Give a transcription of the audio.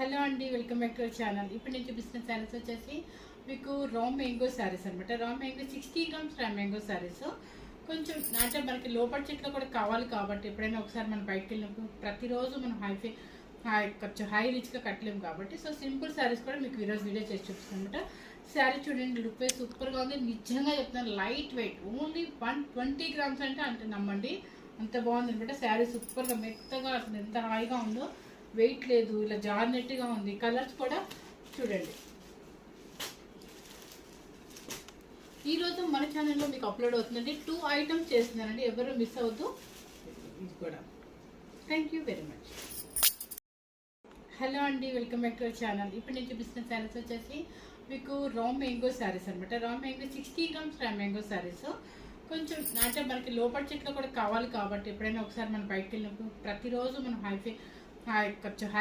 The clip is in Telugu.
హలో అండి, welcome back to our channel. ఇప్పుడు నేను చూపిస్తున్న శారీస్ వచ్చేసి మీకు రా మ్యాంగో శారీస్ అనమాట. Raw mango 60 grams raw mango saris. కొంచెం అంటే మనకి లో బడ్జెట్లో కూడా కావాలి కాబట్టి ఎప్పుడైనా ఒకసారి మనం బయటకు వెళ్ళినప్పుడు ప్రతిరోజు మనం కొంచెం హై రిచ్గా కట్టలేము కాబట్టి సో సింపుల్ శారీస్ కూడా మీకు ఈరోజు వీడియో చేసి చూపిస్తాను అనమాట. శారీ చూడండి, లుక్ వైజ్ సూపర్గా ఉంది. నిజంగా చెప్తున్నాను, లైట్ వెయిట్, ఓన్లీ 120 గ్రామ్స్ అంటే నమ్మండి, అంత బాగుంది అనమాట. శారీ సూపర్గా మెత్తగా అసలు ఎంత హాయిగా ఉందో, వెయిట్ లేదు, ఇలా జారినట్టుగా ఉంది. కలర్స్ కూడా చూడండి. ఈరోజు మన ఛానల్లో మీకు అప్లోడ్ అవుతుందండి. 2 ఐటమ్స్ చేస్తున్నానండి, ఎవరు మిస్ అవ్వద్దు. ఇది కూడా thank you very much. Hello అండి, welcome back to our channel. ఇప్పుడు నేను చూపిస్తున్న శారీస్ వచ్చేసి మీకు రా మ్యాంగో శారీస్ అనమాట. Raw mango 60 grams raw mango saris. కొంచెం అంటే మనకి లో బడ్జెట్లో కూడా కావాలి కాబట్టి ఎప్పుడైనా ఒకసారి మనం బయటకు వెళ్ళినప్పుడు ప్రతిరోజు మనం కొంచెం హై